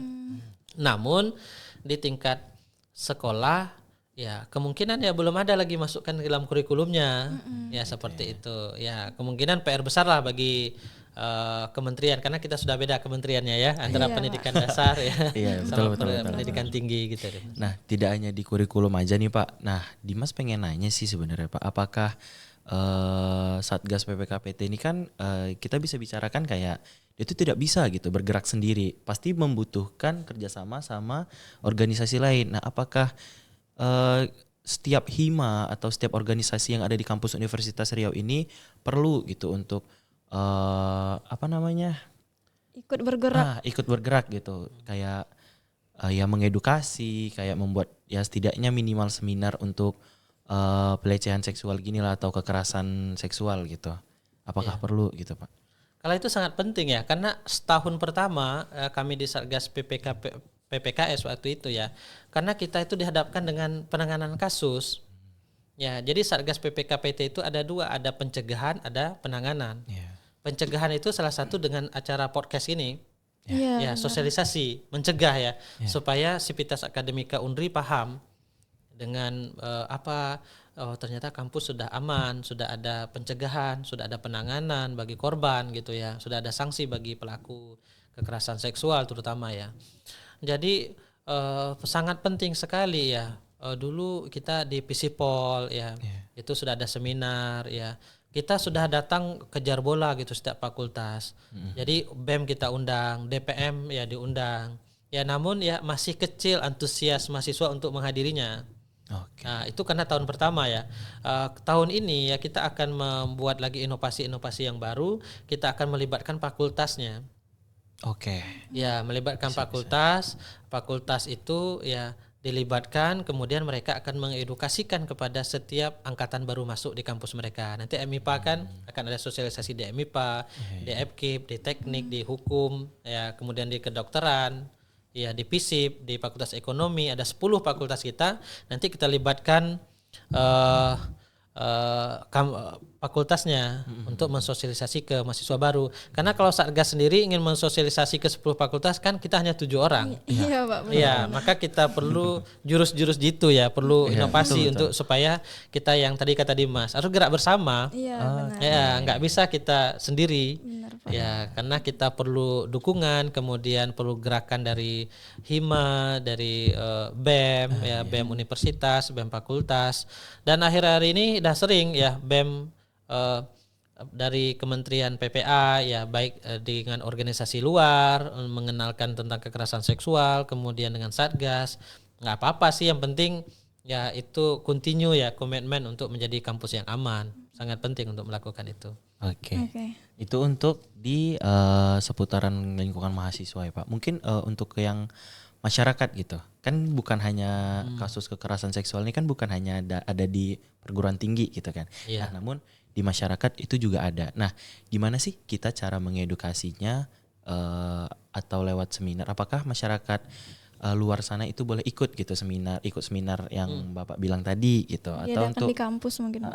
Namun di tingkat sekolah ya kemungkinan ya belum ada lagi masukkan ke dalam kurikulumnya. Ya seperti itu. Ya kemungkinan PR besar lah bagi kementerian karena kita sudah beda kementeriannya ya antara pendidikan dasar ya sama pendidikan tinggi gitu. Nah, tidak hanya di kurikulum aja nih Pak. Nah, Dimas pengen nanya sih sebenarnya Pak, apakah Satgas PPKPT ini kan kita bisa bicarakan kayak itu tidak bisa gitu bergerak sendiri, pasti membutuhkan kerjasama sama organisasi lain. Nah, apakah setiap hima atau setiap organisasi yang ada di kampus Universitas Riau ini perlu gitu untuk ikut bergerak gitu, kayak ya mengedukasi, kayak membuat ya setidaknya minimal seminar untuk pelecehan seksual gini lah atau kekerasan seksual gitu. Apakah perlu gitu Pak? Kalau itu sangat penting ya karena setahun pertama kami di Satgas PPKS waktu itu ya. Karena kita itu dihadapkan dengan penanganan kasus. Ya, jadi Satgas PPKPT itu ada dua, ada pencegahan, ada penanganan. Pencegahan itu salah satu dengan acara podcast ini. Ya, sosialisasi, mencegah ya, supaya Sivitas Akademika Unri paham dengan ternyata kampus sudah aman, sudah ada pencegahan, sudah ada penanganan bagi korban gitu ya, sudah ada sanksi bagi pelaku kekerasan seksual terutama ya. Jadi sangat penting sekali ya. Dulu kita di Pisipol ya, itu sudah ada seminar ya. Kita sudah datang kejar bola gitu setiap fakultas. Jadi BEM kita undang, DPM ya diundang. Ya namun ya masih kecil antusias mahasiswa untuk menghadirinya. Nah, itu karena tahun pertama ya. Tahun ini ya kita akan membuat lagi inovasi-inovasi yang baru. Kita akan melibatkan fakultasnya. Ya, melibatkan fakultas. Fakultas itu ya dilibatkan, kemudian mereka akan mengedukasikan kepada setiap angkatan baru masuk di kampus mereka. Nanti MIPA kan akan ada sosialisasi di MIPA, di FKIP, di teknik, di hukum, ya kemudian di kedokteran, ya di FISIP, di fakultas ekonomi, ada 10 fakultas kita. Nanti kita libatkan fakultasnya untuk mensosialisasi ke mahasiswa baru. Karena kalau Satgas sendiri ingin mensosialisasi ke 10 fakultas kan kita hanya 7 orang. Iya, Pak. Iya, maka kita perlu jurus-jurus gitu ya, perlu inovasi untuk supaya kita yang tadi kata Dimas harus gerak bersama. Iya, benar. Ya, nggak bisa kita sendiri. Benar, Pak. Ya, karena kita perlu dukungan, kemudian perlu gerakan dari Hima, dari BEM, ya BEM Universitas, BEM Fakultas, dan akhir-akhir ini udah sering ya BEM dari Kementerian PPA ya baik dengan organisasi luar mengenalkan tentang kekerasan seksual, kemudian dengan Satgas. Nggak apa-apa sih, yang penting ya itu continue ya komitmen untuk menjadi kampus yang aman. Sangat penting untuk melakukan itu. Oke. Itu untuk di seputaran lingkungan mahasiswa ya Pak. Mungkin untuk yang masyarakat gitu. Kan bukan hanya kasus kekerasan seksual ini kan bukan hanya ada di perguruan tinggi gitu kan. Iya. Nah, namun di masyarakat itu juga ada. Nah, gimana sih kita cara mengedukasinya atau lewat seminar? Apakah masyarakat luar sana itu boleh ikut gitu ikut seminar yang Bapak bilang tadi gitu, atau untuk di kampus mungkin.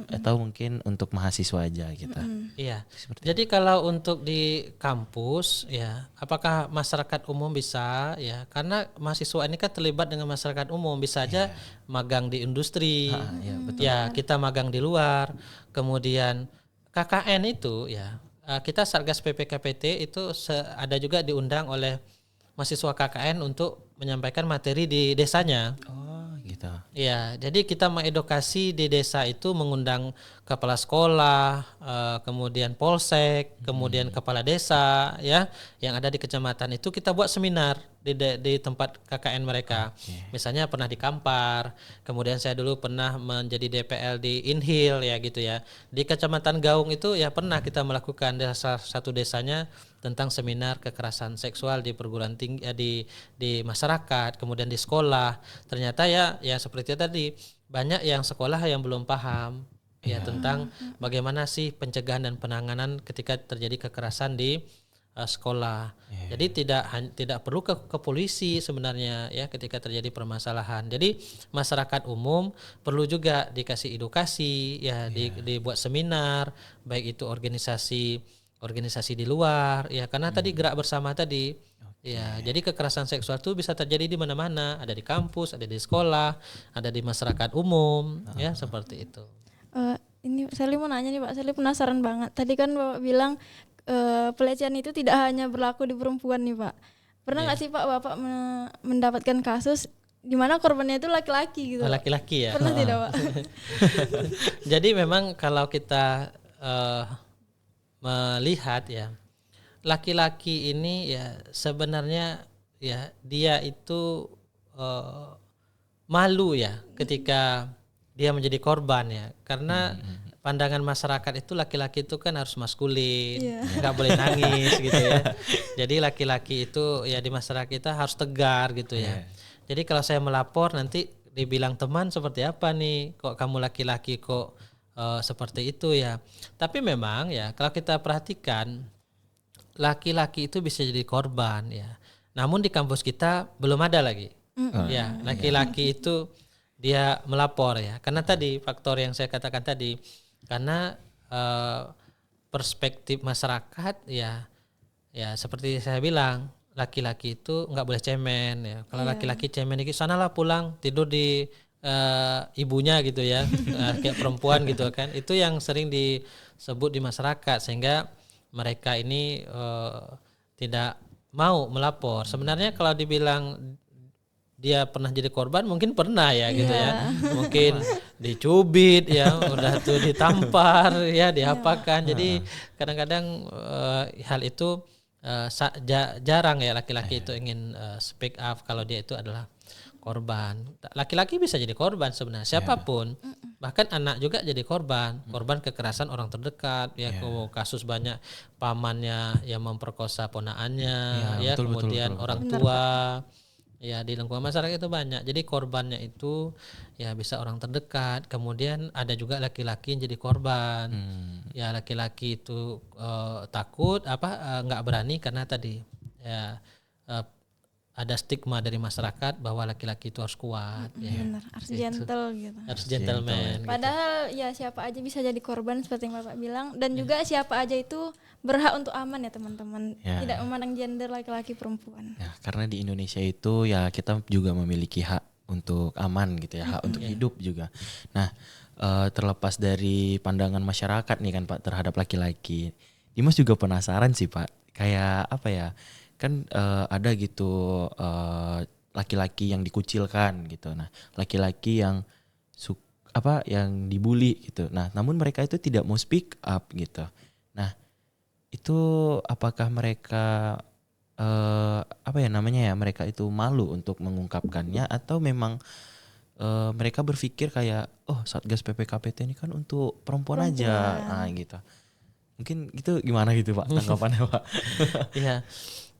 atau mungkin untuk mahasiswa aja gitu. Iya. Jadi kalau untuk di kampus ya, apakah masyarakat umum bisa ya? Karena mahasiswa ini kan terlibat dengan masyarakat umum, bisa aja magang di industri. Ya, kita magang di luar. Kemudian KKN itu ya, kita Satgas PPKPT itu ada juga diundang oleh mahasiswa KKN untuk menyampaikan materi di desanya. Oh, gitu. Ya, jadi kita mengedukasi di desa itu mengundang kepala sekolah, kemudian polsek, kemudian kepala desa, ya, yang ada di kecamatan itu kita buat seminar di tempat KKN mereka. Misalnya pernah di Kampar, kemudian saya dulu pernah menjadi DPL di Inhil ya gitu ya. Di Kecamatan Gaung itu ya pernah kita melakukan di salah satu desanya tentang seminar kekerasan seksual di perguruan tinggi di masyarakat, kemudian di sekolah. Ternyata ya seperti tadi banyak yang sekolah yang belum paham ya tentang bagaimana sih pencegahan dan penanganan ketika terjadi kekerasan di sekolah. Jadi tidak perlu ke polisi sebenarnya ya ketika terjadi permasalahan. Jadi masyarakat umum perlu juga dikasih edukasi ya, dibuat seminar, baik itu organisasi di luar ya, karena tadi gerak bersama tadi. Ya, jadi kekerasan seksual itu bisa terjadi di mana-mana, ada di kampus, ada di sekolah, ada di masyarakat umum, ya seperti itu. Ini Sally mau nanya nih Pak, Sally penasaran banget. Tadi kan Bapak bilang pelecehan itu tidak hanya berlaku di perempuan nih Pak. Pernah nggak sih Pak Bapak mendapatkan kasus di mana korbannya itu laki-laki gitu? Laki-laki ya. Pernah tidak Pak? Jadi memang kalau kita melihat ya, laki-laki ini ya sebenarnya ya dia itu malu ya ketika dia menjadi korban ya, karena pandangan masyarakat itu laki-laki itu kan harus maskulin, nggak boleh nangis gitu ya. Jadi laki-laki itu ya di masyarakat kita harus tegar gitu ya. Jadi kalau saya melapor nanti dibilang teman seperti apa nih, kok kamu laki-laki kok seperti itu ya. Tapi memang ya kalau kita perhatikan laki-laki itu bisa jadi korban ya. Namun di kampus kita belum ada lagi. Ya, laki-laki itu dia melapor ya. Karena tadi faktor yang saya katakan tadi, karena perspektif masyarakat ya seperti saya bilang, laki-laki itu nggak boleh cemen ya. Kalau laki-laki cemen itu sanalah pulang tidur di ibunya gitu ya, kayak perempuan gitu kan. Itu yang sering disebut di masyarakat, sehingga mereka ini tidak mau melapor. Sebenarnya kalau dibilang dia pernah jadi korban, mungkin pernah ya gitu ya, mungkin dicubit ya, udah tuh ditampar ya, diapakan. Jadi kadang-kadang hal itu jarang ya laki-laki itu ingin speak up kalau dia itu adalah korban. Laki-laki bisa jadi korban sebenarnya, siapapun, bahkan anak juga jadi korban kekerasan orang terdekat ya. Kasus banyak pamannya yang memperkosa ponaannya ya, betul, kemudian betul. orang tua ya, di lingkungan masyarakat itu banyak. Jadi korbannya itu ya bisa orang terdekat. Kemudian ada juga laki-laki yang jadi korban. Ya, laki-laki itu takut nggak berani karena tadi ya ada stigma dari masyarakat bahwa laki-laki itu harus kuat. Benar, harus gentle gitu. Harus gentleman. Padahal ya siapa aja bisa jadi korban seperti yang Bapak bilang, dan juga siapa aja itu berhak untuk aman ya teman-teman. Tidak memandang gender laki-laki perempuan. Ya, karena di Indonesia itu ya kita juga memiliki hak untuk aman gitu ya, hak untuk hidup juga. Nah, terlepas dari pandangan masyarakat nih kan Pak terhadap laki-laki, Dimas juga penasaran sih Pak, kayak apa ya? Kan ada gitu laki-laki yang dikucilkan gitu. Nah, laki-laki yang yang dibully gitu. Nah, namun mereka itu tidak mau speak up gitu. Nah, itu apakah mereka mereka itu malu untuk mengungkapkannya, atau memang mereka berpikir kayak Satgas PPKPT ini kan untuk perempuan aja, gitu. Mungkin itu gimana gitu Pak tanggapannya Pak? Iya.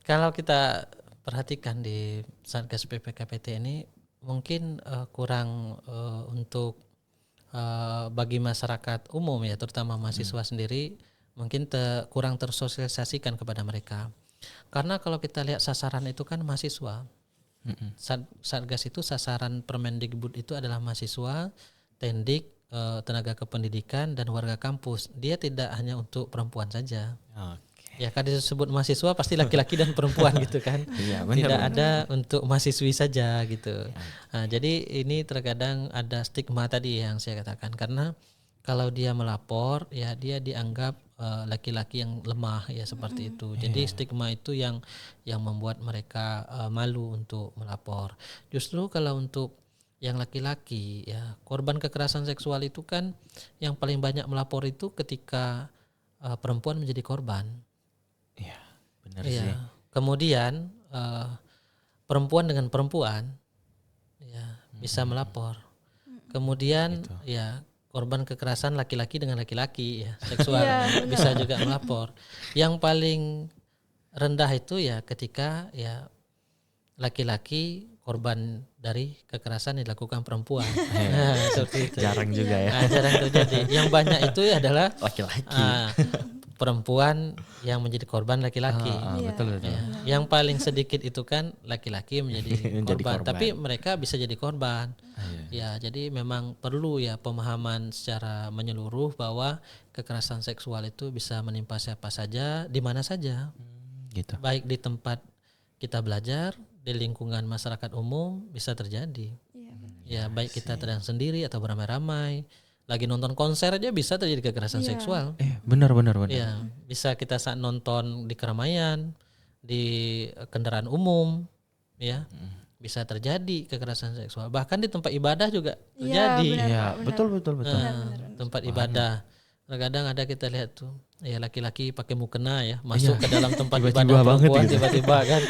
Kalau kita perhatikan di Satgas PPKPT ini mungkin kurang untuk bagi masyarakat umum ya, terutama mahasiswa sendiri, mungkin kurang tersosialisasikan kepada mereka. Karena kalau kita lihat sasaran itu kan mahasiswa. Satgas itu sasaran Permendikbud itu adalah mahasiswa, tendik, tenaga kependidikan, dan warga kampus. Dia tidak hanya untuk perempuan saja. Ya kan disebut mahasiswa pasti laki-laki dan perempuan gitu kan. Tidak ada untuk mahasiswi saja gitu. Nah, jadi ini terkadang ada stigma tadi yang saya katakan, karena kalau dia melapor ya dia dianggap laki-laki yang lemah ya, seperti itu. Jadi stigma itu yang membuat mereka malu untuk melapor. Justru kalau untuk yang laki-laki ya, korban kekerasan seksual itu kan yang paling banyak melapor itu ketika perempuan menjadi korban. Iya, benar sih. Kemudian perempuan dengan perempuan ya bisa melapor. Kemudian ya korban kekerasan laki-laki dengan laki-laki ya, seksual bisa juga melapor. Yang paling rendah itu ya ketika ya laki-laki korban dari kekerasan yang dilakukan perempuan. Seperti itu. Jarang juga ya. Jarang terjadi. Yang banyak itu adalah laki-laki. Perempuan yang menjadi korban laki-laki. Betul. Ya. Yang paling sedikit itu kan laki-laki menjadi korban, tapi mereka bisa jadi korban. Ya, jadi memang perlu ya pemahaman secara menyeluruh bahwa kekerasan seksual itu bisa menimpa siapa saja, di mana saja. Gitu. Baik di tempat kita belajar, di lingkungan masyarakat umum bisa terjadi. Ya, baik kita sedang sendiri atau beramai-ramai. Lagi nonton konser aja bisa terjadi kekerasan seksual. Benar. Ya, bisa kita saat nonton di keramaian, di kendaraan umum, ya, bisa terjadi kekerasan seksual. Bahkan di tempat ibadah juga terjadi. Iya, betul. Tempat ibadah. Kadang ada kita lihat tuh, ya laki-laki pakai mukena ya, masuk ke dalam tempat ibadah perempuan tiba-tiba kan.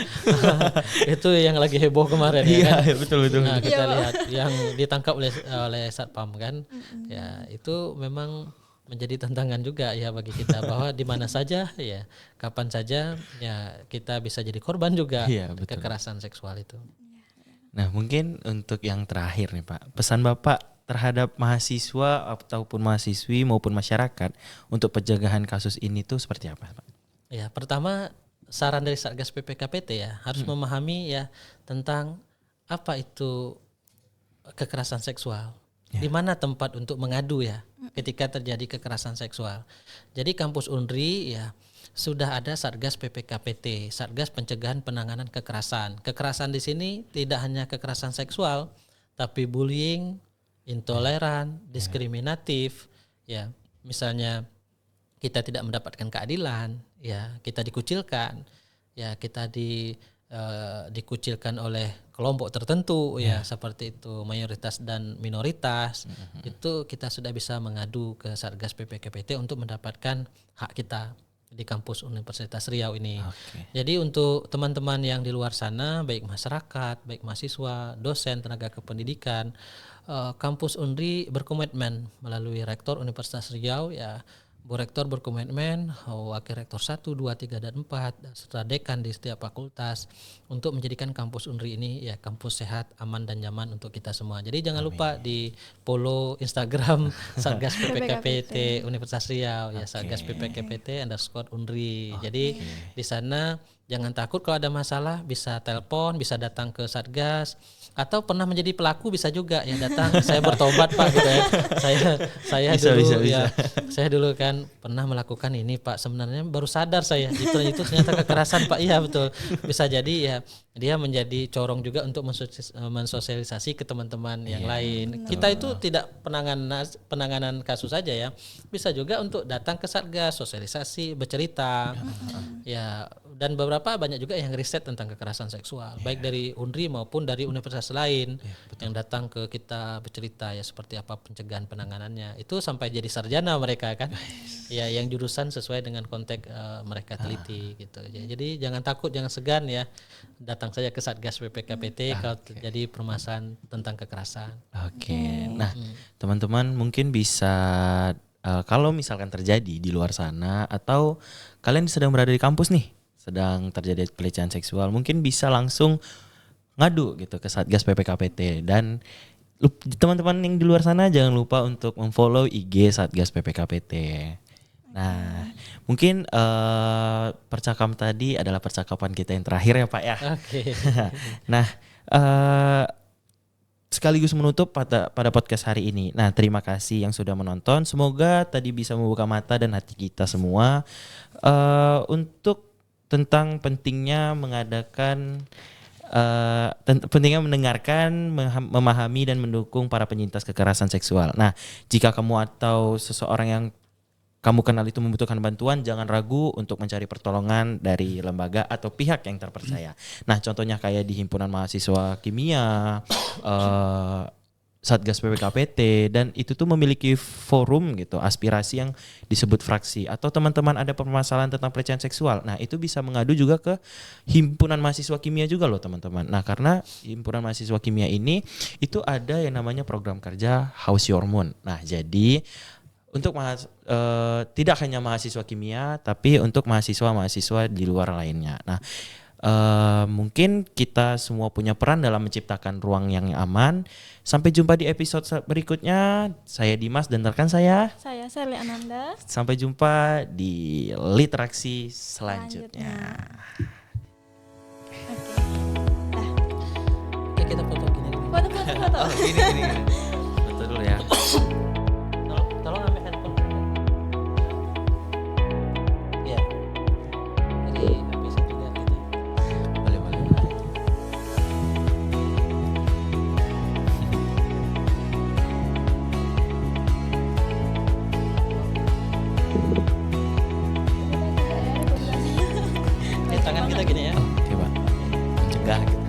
Itu yang lagi heboh kemarin ya kan. Betul. Nah, kita lihat yang ditangkap oleh Satpam kan. Ya, itu memang menjadi tantangan juga ya bagi kita, bahwa di mana saja ya, kapan saja ya kita bisa jadi korban juga kekerasan seksual itu. Nah, mungkin untuk yang terakhir nih Pak, pesan Bapak terhadap mahasiswa ataupun mahasiswi maupun masyarakat untuk pencegahan kasus ini tuh seperti apa Pak? Ya, pertama saran dari Satgas PPKPT ya harus memahami ya tentang apa itu kekerasan seksual. Di mana tempat untuk mengadu ya ketika terjadi kekerasan seksual. Jadi kampus Unri ya sudah ada Satgas PPKPT, Satgas Pencegahan Penanganan Kekerasan. Kekerasan di sini tidak hanya kekerasan seksual, tapi bullying, intoleran, diskriminatif, ya misalnya kita tidak mendapatkan keadilan, ya kita dikucilkan, ya kita dikucilkan oleh kelompok tertentu, ya seperti itu mayoritas dan minoritas, itu kita sudah bisa mengadu ke Satgas PPKPT untuk mendapatkan hak kita di kampus Universitas Riau ini. Jadi untuk teman-teman yang di luar sana, baik masyarakat, baik mahasiswa, dosen, tenaga kependidikan, kampus Unri berkomitmen melalui Rektor Universitas Riau ya, Bu Rektor berkomitmen, Wakil Rektor 1, 2, 3, dan 4, serta dekan di setiap fakultas untuk menjadikan kampus Unri ini ya kampus sehat, aman, dan nyaman untuk kita semua. Jadi jangan lupa di follow Instagram Satgas PPKPT Universitas Riau ya, Satgas PPKPT_Unri. Jadi di sana jangan takut kalau ada masalah, bisa telepon, bisa datang ke Satgas, atau pernah menjadi pelaku bisa juga ya datang, saya bertobat Pak gitu ya. Saya saya dulu kan pernah melakukan ini Pak, sebenarnya baru sadar saya itu ternyata kekerasan Pak. Iya betul. Bisa jadi ya dia menjadi corong juga untuk mensosialisasi ke teman-teman yang lain. Kita itu tidak penanganan kasus saja ya. Bisa juga untuk datang ke Satgas, sosialisasi, bercerita. Ya, dan beberapa banyak juga yang riset tentang kekerasan seksual, baik dari Unri maupun dari universitas lain yang datang ke kita bercerita ya seperti apa pencegahan penanganannya. Itu sampai jadi sarjana mereka kan. Ya, yang jurusan sesuai dengan konteks mereka teliti gitu. Jadi jangan takut, jangan segan ya. Datang saja ke Satgas PPKPT kalau terjadi permasalahan tentang kekerasan. Nah, teman-teman mungkin bisa kalau misalkan terjadi di luar sana atau kalian sedang berada di kampus nih, sedang terjadi pelecehan seksual, mungkin bisa langsung ngadu gitu ke Satgas PPKPT. Dan teman-teman yang di luar sana jangan lupa untuk memfollow IG Satgas PPKPT. Nah, mungkin percakapan tadi adalah percakapan kita yang terakhir ya Pak ya. Nah, sekaligus menutup pada podcast hari ini. Nah, terima kasih yang sudah menonton. Semoga tadi bisa membuka mata dan hati kita semua untuk tentang pentingnya mengadakan pentingnya mendengarkan, memahami dan mendukung para penyintas kekerasan seksual. Nah, jika kamu atau seseorang yang kamu kenal itu membutuhkan bantuan, jangan ragu untuk mencari pertolongan dari lembaga atau pihak yang terpercaya. Nah, contohnya kayak di Himpunan Mahasiswa Kimia, Satgas PPKPT, dan itu tuh memiliki forum gitu, aspirasi yang disebut fraksi. Atau teman-teman ada permasalahan tentang pelecehan seksual, nah itu bisa mengadu juga ke Himpunan Mahasiswa Kimia juga loh teman-teman. Nah, karena Himpunan Mahasiswa Kimia ini itu ada yang namanya program kerja House Your Moon. Nah, jadi untuk tidak hanya mahasiswa kimia, tapi untuk mahasiswa-mahasiswa di luar lainnya. Nah, mungkin kita semua punya peran dalam menciptakan ruang yang aman. Sampai jumpa di episode berikutnya. Saya Dimas dan rekan saya Sally Ananda. Sampai jumpa di Literaksi selanjutnya. Oke, kita foto gini. Foto. Oh, gini. Foto dulu ya. Tolong ambil handphone. Iya. Jadi bisa juga gitu. Boleh. Tangan kita gini ya. Coba mencegah gitu.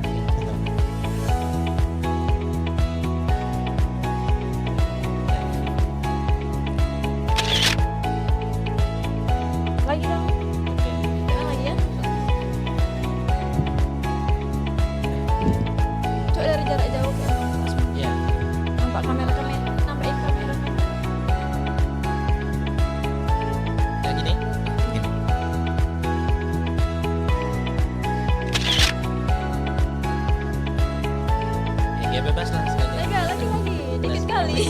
Lagi dong. Lagi ya. Coba dari jarak jauh ke Iya. nampak kamera kalian, nampakin kamera. Kayak gini. Ya bebas lah sekali. Lagi, dikit kali.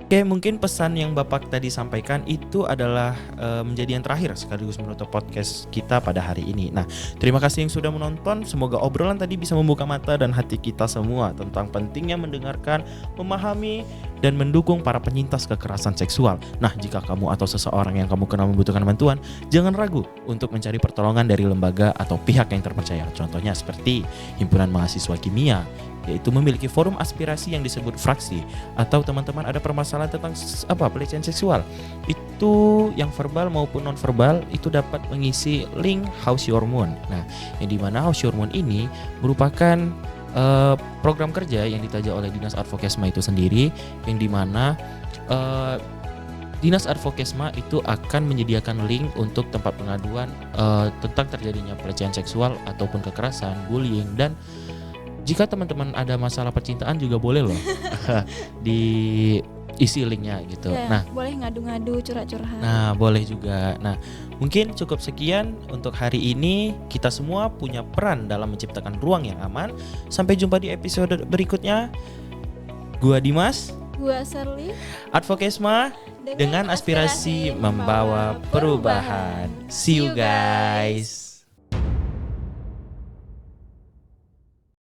Oke, mungkin pesan yang Bapak tadi sampaikan itu adalah menjadi yang terakhir sekaligus menutup podcast kita pada hari ini. Nah, terima kasih yang sudah menonton. Semoga obrolan tadi bisa membuka mata dan hati kita semua tentang pentingnya mendengarkan, memahami, dan mendukung para penyintas kekerasan seksual. Nah, jika kamu atau seseorang yang kamu kenal membutuhkan bantuan, jangan ragu untuk mencari pertolongan dari lembaga atau pihak yang terpercaya. Contohnya seperti Himpunan Mahasiswa Kimia, yaitu memiliki forum aspirasi yang disebut fraksi, atau teman-teman ada permasalahan tentang pelecehan seksual, itu yang verbal maupun non verbal, itu dapat mengisi link House Your Moon. Nah, yang dimana House Your Moon ini merupakan program kerja yang ditaja oleh Dinas Advokesma itu sendiri, yang dimana Dinas Advokesma itu akan menyediakan link untuk tempat pengaduan tentang terjadinya pelecehan seksual ataupun kekerasan, bullying, dan jika teman-teman ada masalah percintaan juga boleh loh diisi linknya gitu. Ya, Nah, boleh ngadu-ngadu, curhat-curhat. nah boleh juga. Nah, mungkin cukup sekian untuk hari ini. Kita semua punya peran dalam menciptakan ruang yang aman. Sampai jumpa di episode berikutnya. Gua Dimas, Gua Shirley, Advokesma, dengan aspirasi membawa perubahan. See you guys.